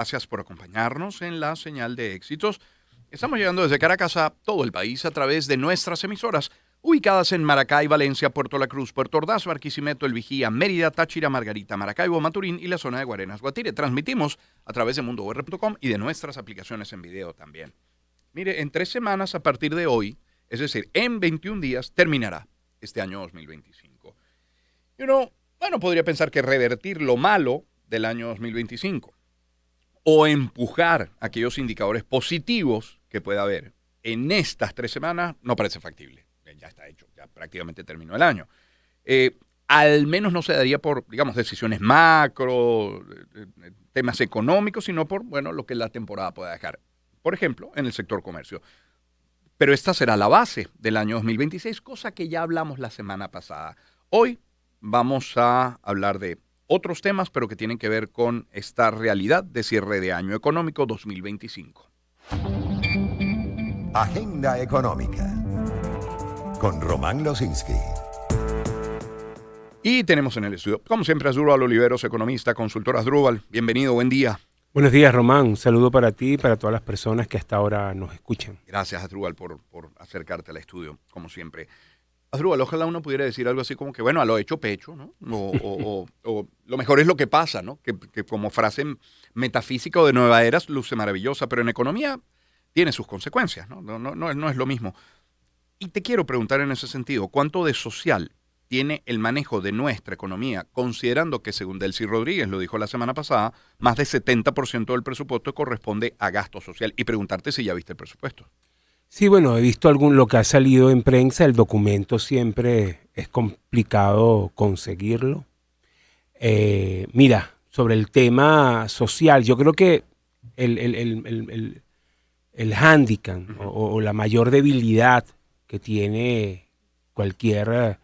Gracias por acompañarnos en la señal de éxitos. Estamos llegando desde Caracas a todo el país a través de nuestras emisoras, ubicadas en Maracay, Valencia, Puerto La Cruz, Puerto Ordaz, Barquisimeto, El Vigía, Mérida, Táchira, Margarita, Maracaibo, Maturín y la zona de Guarenas, Guatire. Transmitimos a través de mundour.com y de nuestras aplicaciones en video también. Mire, en 3 semanas a partir de hoy, es decir, en 21 días, terminará este año 2025. Y uno, podría pensar que revertir lo malo del año 2025 o empujar aquellos indicadores positivos que pueda haber en estas 3 semanas no parece factible. Ya está hecho, ya prácticamente terminó el año. Al menos no se daría por, digamos, decisiones macro, temas económicos, sino por, lo que la temporada pueda dejar. Por ejemplo, en el sector comercio. Pero esta será la base del año 2026, cosa que ya hablamos la semana pasada. Hoy vamos a hablar de otros temas, pero que tienen que ver con esta realidad de cierre de año económico 2025. Agenda Económica con Román Lozinski. Y tenemos en el estudio, como siempre, a Asdrúbal Oliveros, economista, consultor. Asdrúbal, bienvenido, buen día. Buenos días, Román. Un saludo para ti y para todas las personas que hasta ahora nos escuchan. Gracias, Asdrúbal, por acercarte al estudio, como siempre. Asdrúbal, ojalá uno pudiera decir algo así como que, a lo hecho pecho, ¿no? O lo mejor es lo que pasa, ¿no? Que como frase metafísica o de nueva era luce maravillosa, pero en economía tiene sus consecuencias, ¿no? No es lo mismo. Y te quiero preguntar en ese sentido, ¿cuánto de social tiene el manejo de nuestra economía, considerando que, según Delcy Rodríguez lo dijo la semana pasada, más del 70% del presupuesto corresponde a gasto social? Y preguntarte si ya viste el presupuesto. Sí, bueno, he visto lo que ha salido en prensa. El documento siempre es complicado conseguirlo. Mira, sobre el tema social, yo creo que el hándicap o la mayor debilidad que tiene cualquier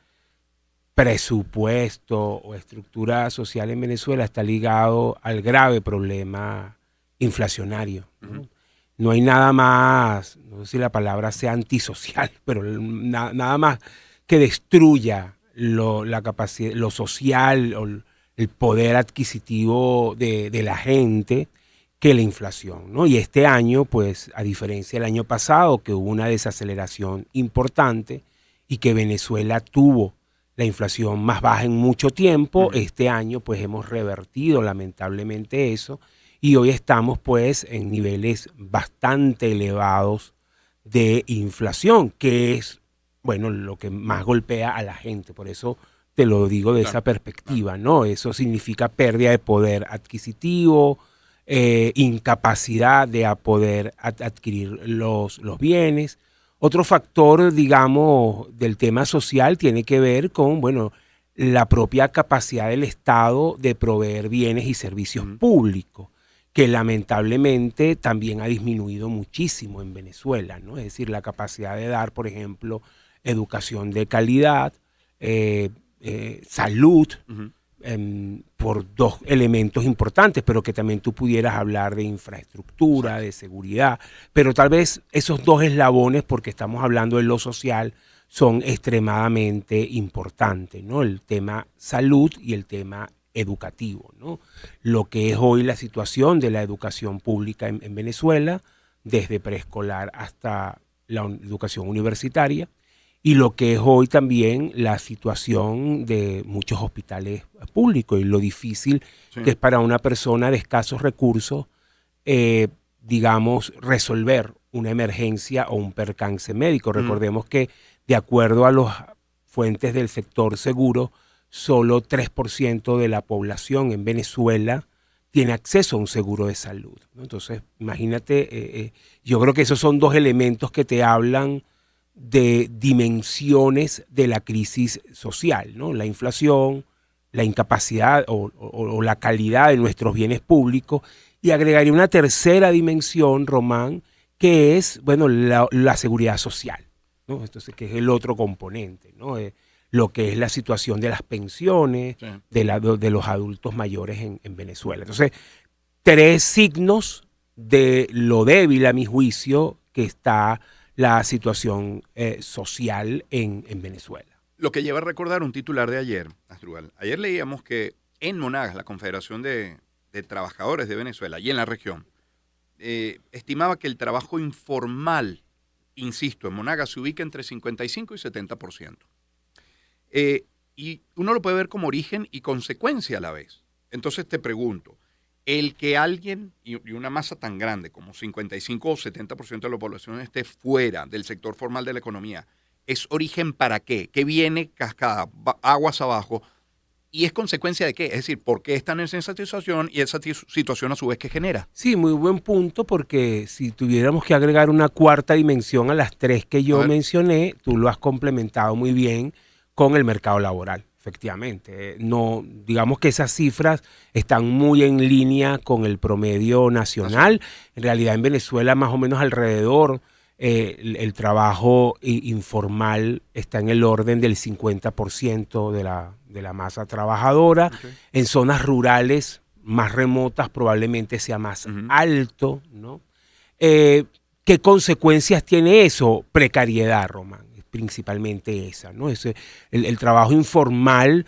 presupuesto o estructura social en Venezuela está ligado al grave problema inflacionario, ¿no? No hay nada más, no sé si la palabra sea antisocial, pero nada más que destruya la capacidad, lo social o el poder adquisitivo de la gente que la inflación, ¿no? Y este año, pues, a diferencia del año pasado, que hubo una desaceleración importante y que Venezuela tuvo la inflación más baja en mucho tiempo, este año, pues, hemos revertido lamentablemente eso. Y hoy estamos, pues, en niveles bastante elevados de inflación, que es, lo que más golpea a la gente. Por eso te lo digo de esa perspectiva, ¿no? Eso significa pérdida de poder adquisitivo, incapacidad de poder adquirir los bienes. Otro factor, digamos, del tema social tiene que ver con, la propia capacidad del Estado de proveer bienes y servicios públicos, que lamentablemente también ha disminuido muchísimo en Venezuela, ¿no? Es decir, la capacidad de dar, por ejemplo, educación de calidad, salud, por 2 elementos importantes, pero que también tú pudieras hablar de infraestructura, de seguridad, pero tal vez esos 2 eslabones, porque estamos hablando de lo social, son extremadamente importantes, ¿no? El tema salud y el tema educativo, ¿no? Lo que es hoy la situación de la educación pública en Venezuela, desde preescolar hasta la educación universitaria, y lo que es hoy también la situación de muchos hospitales públicos y lo difícil que es para una persona de escasos recursos, digamos, resolver una emergencia o un percance médico. Recordemos que, de acuerdo a las fuentes del sector seguro, solo 3% de la población en Venezuela tiene acceso a un seguro de salud, ¿no? Entonces, imagínate, yo creo que esos son 2 elementos que te hablan de dimensiones de la crisis social, ¿no? La inflación, la incapacidad o la calidad de nuestros bienes públicos, y agregaría una tercera dimensión, Román, que es, la seguridad social, ¿no? Entonces, que es el otro componente, ¿no? Lo que es la situación de las pensiones, de los adultos mayores en Venezuela. Entonces, 3 signos de lo débil, a mi juicio, que está la situación social en Venezuela. Lo que lleva a recordar un titular de ayer, Asdrúbal. Ayer leíamos que en Monagas, la Confederación de de Trabajadores de Venezuela y en la región estimaba que el trabajo informal, insisto, en Monagas se ubica entre 55 y 70%. Y uno lo puede ver como origen y consecuencia a la vez. Entonces te pregunto, el que alguien y una masa tan grande como 55 o 70% de la población esté fuera del sector formal de la economía, ¿es origen para qué? ¿Qué viene cascada, aguas abajo? ¿Y es consecuencia de qué? Es decir, ¿por qué están en esa situación y esa situación a su vez qué genera? Sí, muy buen punto, porque si tuviéramos que agregar una cuarta dimensión a las tres que yo mencioné, tú lo has complementado muy bien con el mercado laboral, efectivamente. No, digamos que esas cifras están muy en línea con el promedio nacional. En realidad en Venezuela más o menos alrededor el trabajo informal está en el orden del 50% de la masa trabajadora. En zonas rurales más remotas probablemente sea más alto, ¿no? ¿Qué consecuencias tiene eso? Precariedad, Román, principalmente esa, ¿no? El trabajo informal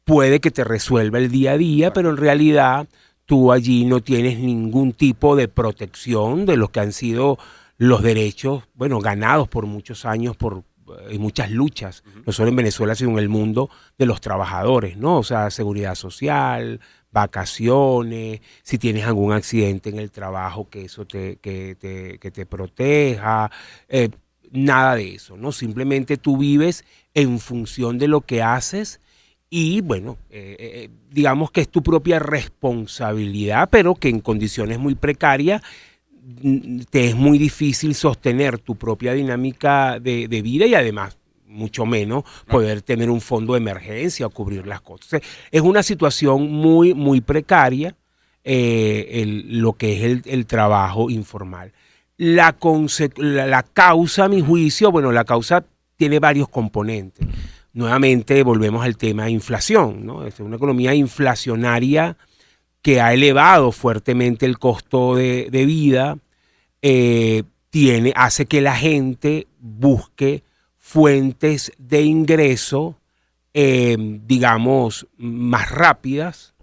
puede que te resuelva el día a día, pero en realidad tú allí no tienes ningún tipo de protección de los que han sido los derechos, bueno, ganados por muchos años, en muchas luchas, no solo en Venezuela, sino en el mundo de los trabajadores, ¿no? O sea, seguridad social, vacaciones, si tienes algún accidente en el trabajo, que eso que te proteja, nada de eso, ¿no? Simplemente tú vives en función de lo que haces y, bueno, digamos que es tu propia responsabilidad, pero que en condiciones muy precarias te es muy difícil sostener tu propia dinámica de vida y además mucho menos poder tener un fondo de emergencia o cubrir las cosas. Es una situación muy, muy precaria lo que es el trabajo informal. La causa, a mi juicio, bueno, la causa tiene varios componentes. Nuevamente volvemos al tema de inflación, ¿no? Es una economía inflacionaria que ha elevado fuertemente el costo de vida, hace que la gente busque fuentes de ingreso, digamos, más rápidas,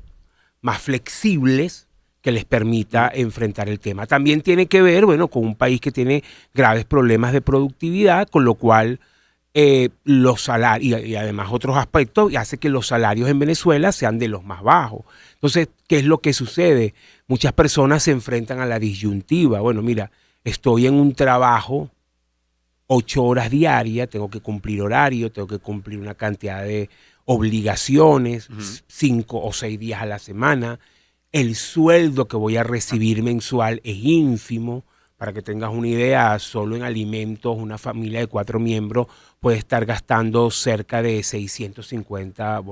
más flexibles, que les permita enfrentar el tema. También tiene que ver, bueno, con un país que tiene graves problemas de productividad, con lo cual los salarios y además otros aspectos hace que los salarios en Venezuela sean de los más bajos. Entonces, ¿qué es lo que sucede? Muchas personas se enfrentan a la disyuntiva. Bueno, mira, estoy en un trabajo 8 horas diarias, tengo que cumplir horario, tengo que cumplir una cantidad de obligaciones, 5 o 6 días a la semana. El sueldo que voy a recibir mensual es ínfimo. Para que tengas una idea, solo en alimentos, una familia de 4 miembros puede estar gastando cerca de $650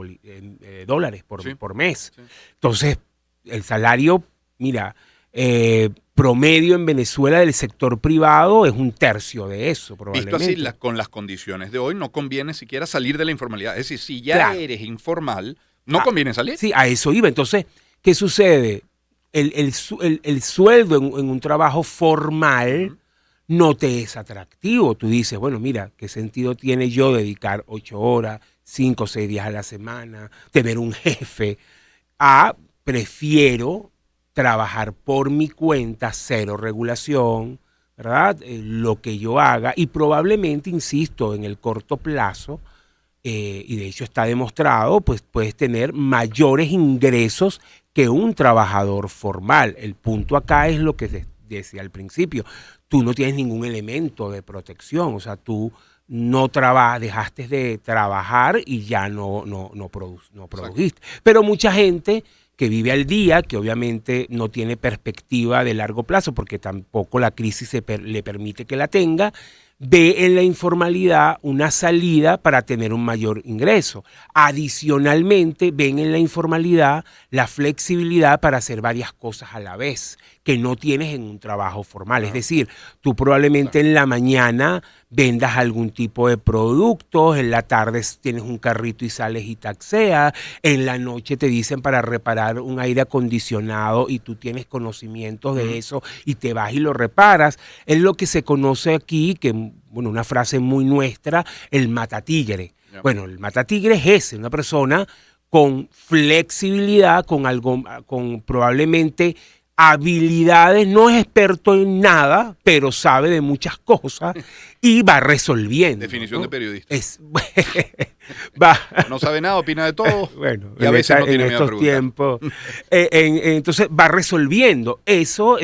por mes. Sí. Entonces, el salario, mira, promedio en Venezuela del sector privado es un tercio de eso, probablemente. Visto así, con las condiciones de hoy, no conviene siquiera salir de la informalidad. Es decir, si ya eres informal, no conviene salir. Sí, a eso iba. Entonces, ¿qué sucede? El sueldo en un trabajo formal no te es atractivo. Tú dices, bueno, mira, ¿qué sentido tiene yo dedicar 8 horas, 5 o 6 días a la semana, tener un jefe? Prefiero trabajar por mi cuenta, cero regulación, ¿verdad? Lo que yo haga y probablemente, insisto, en el corto plazo, y de hecho está demostrado, pues puedes tener mayores ingresos que un trabajador formal. El punto acá es lo que decía al principio. Tú no tienes ningún elemento de protección, o sea, tú no dejaste de trabajar y ya no produjiste. Pero mucha gente que vive al día, que obviamente no tiene perspectiva de largo plazo, porque tampoco la crisis le permite que la tenga, ve en la informalidad una salida para tener un mayor ingreso. Adicionalmente, ven en la informalidad la flexibilidad para hacer varias cosas a la vez, que no tienes en un trabajo formal. Es decir, tú probablemente en la mañana vendas algún tipo de productos, en la tarde tienes un carrito y sales y taxeas, en la noche te dicen para reparar un aire acondicionado y tú tienes conocimientos de eso y te vas y lo reparas. Es lo que se conoce aquí, que bueno, una frase muy nuestra, el matatigre. Bueno, el matatigre es una persona con flexibilidad, con probablemente habilidades, no es experto en nada, pero sabe de muchas cosas y va resolviendo. Definición, ¿no? de periodista. No sabe nada, opina de todo. Bueno, y a veces no tiene en miedo a estos preguntar. tiempos. Entonces va resolviendo. Eso,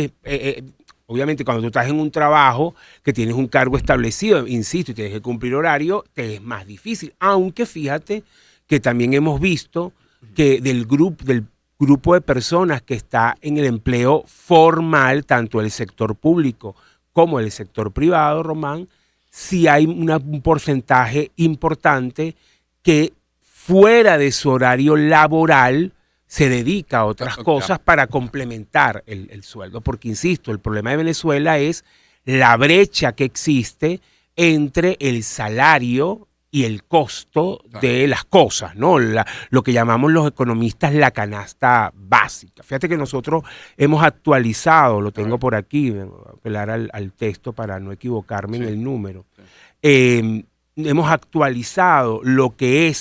obviamente, cuando tú estás en un trabajo que tienes un cargo establecido, insisto, y tienes que cumplir horario, te es más difícil. Aunque fíjate que también hemos visto que del grupo de personas que está en el empleo formal, tanto el sector público como el sector privado, Román, sí hay un porcentaje importante que fuera de su horario laboral se dedica a otras cosas para complementar el sueldo. Porque, insisto, el problema de Venezuela es la brecha que existe entre el salario y el costo de las cosas, ¿no? Lo que llamamos los economistas la canasta básica. Fíjate que nosotros hemos actualizado, lo tengo por aquí, voy a apelar al texto para no equivocarme en el número. Hemos actualizado lo que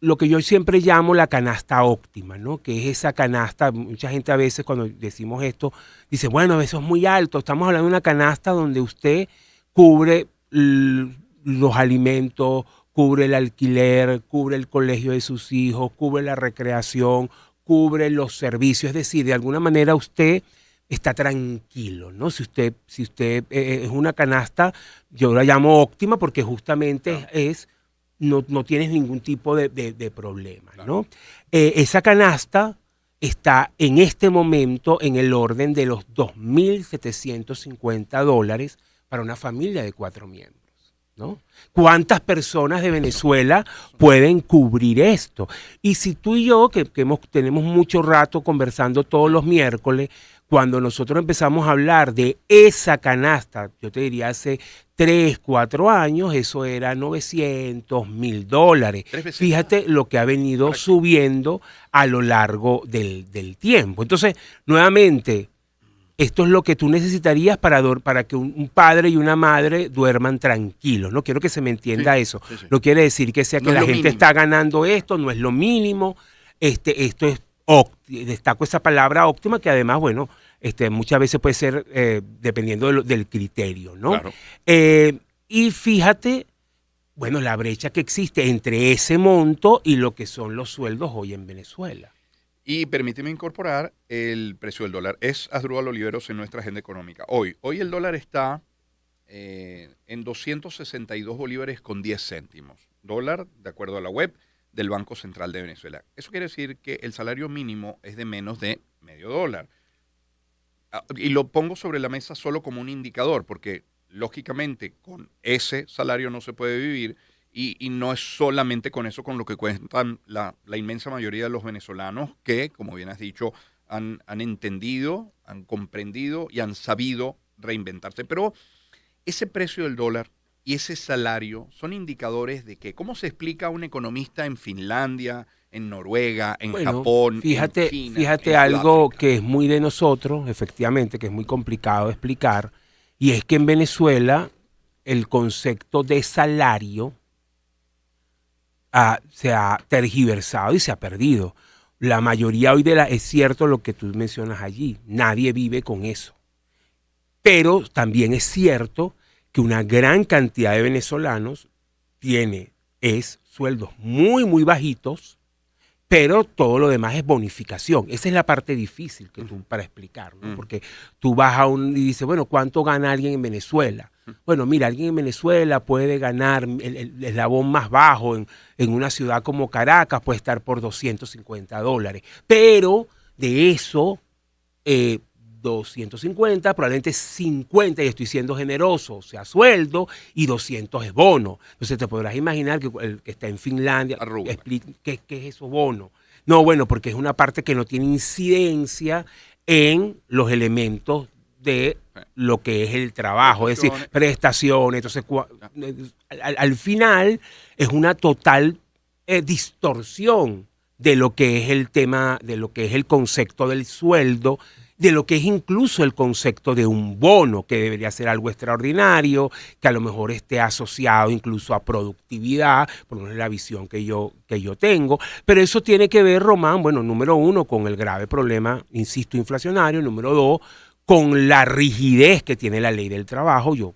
yo siempre llamo la canasta óptima, ¿no? Que es esa canasta, mucha gente a veces cuando decimos esto, dice, bueno, eso es muy alto, estamos hablando de una canasta donde usted cubre los alimentos, cubre el alquiler, cubre el colegio de sus hijos, cubre la recreación, cubre los servicios, es decir, de alguna manera usted está tranquilo, ¿no? Si usted es una canasta, yo la llamo óptima porque justamente no tienes ningún tipo de problema, ¿no? Esa canasta está en este momento en el orden de los $2.750 para una familia de 4 miembros. ¿No? ¿Cuántas personas de Venezuela pueden cubrir esto? Y si tú y yo, que tenemos mucho rato conversando todos los miércoles, cuando nosotros empezamos a hablar de esa canasta, yo te diría hace 3, 4 años, eso era $900, $1.000. Fíjate lo que ha venido subiendo a lo largo del tiempo. Entonces, nuevamente, esto es lo que tú necesitarías para que un padre y una madre duerman tranquilos. No quiero que se me entienda eso. Sí. No quiere decir que sea que la gente está ganando esto, no es lo mínimo. Esto es destaco esa palabra óptima, que además, bueno, muchas veces puede ser dependiendo del criterio, ¿no? Claro. Y fíjate, bueno, la brecha que existe entre ese monto y lo que son los sueldos hoy en Venezuela. Y permíteme incorporar el precio del dólar. Es Asdrúbal Oliveros en nuestra agenda económica. Hoy el dólar está en 262 bolívares con 10 céntimos. Dólar, de acuerdo a la web del Banco Central de Venezuela. Eso quiere decir que el salario mínimo es de menos de $0.50. Y lo pongo sobre la mesa solo como un indicador, porque lógicamente con ese salario no se puede vivir. Y no es solamente con eso con lo que cuentan la inmensa mayoría de los venezolanos que, como bien has dicho, han entendido, han comprendido y han sabido reinventarse. Pero ese precio del dólar y ese salario son indicadores de que, ¿cómo se explica a un economista en Finlandia, en Noruega, en Japón, en China? Fíjate algo que es muy de nosotros, efectivamente, que es muy complicado de explicar, y es que en Venezuela el concepto de salario se ha tergiversado y se ha perdido. La mayoría hoy es cierto lo que tú mencionas allí, nadie vive con eso. Pero también es cierto que una gran cantidad de venezolanos es sueldos muy, muy bajitos, pero todo lo demás es bonificación. Esa es la parte difícil para explicar, ¿no? Porque tú vas y dices, bueno, ¿cuánto gana alguien en Venezuela? Bueno, mira, alguien en Venezuela puede ganar el eslabón más bajo en una ciudad como Caracas, puede estar por $250. Pero de eso, 250, probablemente 50, y estoy siendo generoso, o sea, sueldo, y 200 es bono. Entonces te podrás imaginar que el que está en Finlandia explica qué es eso bono. No, bueno, porque es una parte que no tiene incidencia en los elementos de lo que es el trabajo, es decir, prestaciones. Entonces, al final es una total distorsión de lo que es el tema, de lo que es el concepto del sueldo de lo que es incluso el concepto de un bono, que debería ser algo extraordinario, que a lo mejor esté asociado incluso a productividad, por lo menos la visión que yo tengo. Pero eso tiene que ver, Román, bueno, número uno, con el grave problema, insisto, inflacionario, número dos, con la rigidez que tiene la ley del trabajo. Yo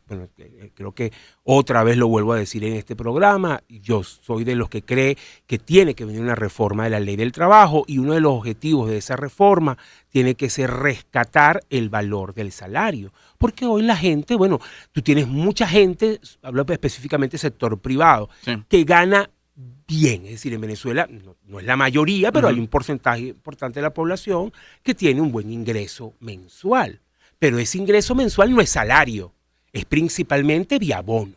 creo que otra vez lo vuelvo a decir en este programa, yo soy de los que cree que tiene que venir una reforma de la ley del trabajo y uno de los objetivos de esa reforma tiene que ser rescatar el valor del salario. Porque hoy la gente, bueno, tú tienes mucha gente, hablo específicamente del sector privado, sí, que gana bien. Es decir, en Venezuela no es la mayoría, pero hay un porcentaje importante de la población que tiene un buen ingreso mensual. Pero ese ingreso mensual no es salario, es principalmente vía bono.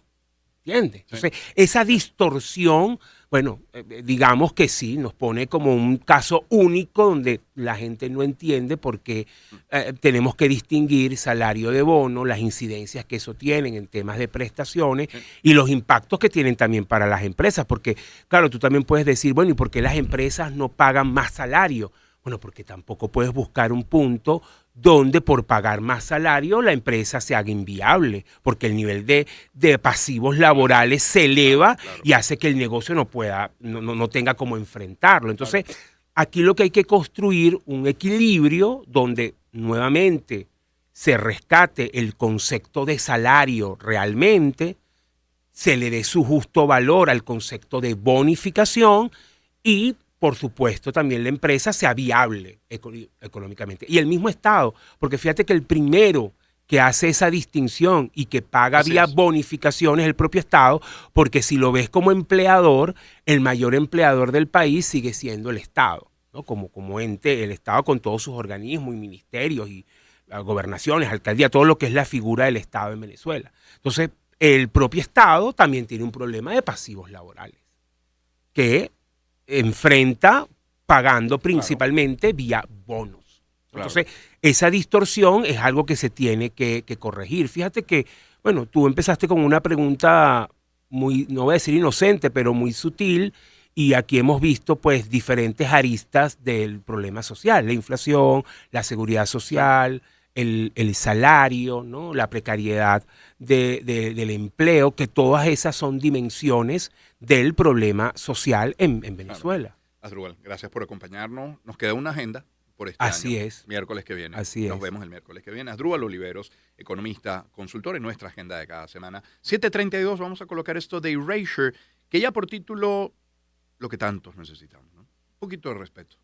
¿Entiendes? Entonces, esa distorsión, bueno, digamos que sí, nos pone como un caso único donde la gente no entiende por qué tenemos que distinguir salario de bono, las incidencias que eso tienen en temas de prestaciones y los impactos que tienen también para las empresas. Porque, claro, tú también puedes decir, bueno, ¿y por qué las empresas no pagan más salario? Bueno, porque tampoco puedes buscar un punto donde por pagar más salario la empresa se haga inviable, porque el nivel de pasivos laborales se eleva, claro, y hace que el negocio no tenga cómo enfrentarlo. Entonces, claro, aquí lo que hay que construir un equilibrio donde nuevamente se rescate el concepto de salario realmente, se le dé su justo valor al concepto de bonificación y, por supuesto, también la empresa sea viable económicamente. Y el mismo Estado, porque fíjate que el primero que hace esa distinción y que paga vía bonificación es el propio Estado, porque si lo ves como empleador, el mayor empleador del país sigue siendo el Estado, ¿no? Como ente, el Estado con todos sus organismos y ministerios y gobernaciones, alcaldía, todo lo que es la figura del Estado en Venezuela. Entonces, el propio Estado también tiene un problema de pasivos laborales, que enfrenta pagando principalmente vía bonos. Entonces, esa distorsión es algo que se tiene que corregir. Fíjate que, bueno, tú empezaste con una pregunta muy, no voy a decir inocente, pero muy sutil, y aquí hemos visto pues diferentes aristas del problema social, la inflación, la seguridad social, el salario, ¿no? La precariedad del empleo, que todas esas son dimensiones del problema social en Venezuela. Claro. Asdrúbal, gracias por acompañarnos. Nos queda una agenda por este año. Así es. Miércoles que viene. Así Nos vemos el miércoles que viene. Asdrúbal Oliveros, economista, consultor en nuestra agenda de cada semana. 7:32, vamos a colocar esto de Erasure, que ya por título, lo que tantos necesitamos, ¿no? Un poquito de respeto.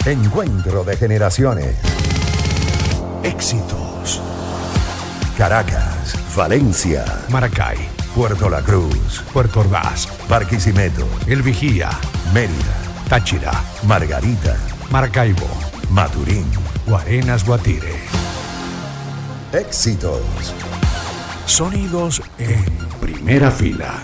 Encuentro de generaciones. Éxitos. Caracas, Valencia, Maracay, Puerto La Cruz, Puerto Ordaz, Barquisimeto, El Vigía, Mérida, Táchira, Margarita, Maracaibo, Maturín, Guarenas, Guatire. Éxitos. Sonidos en primera fila.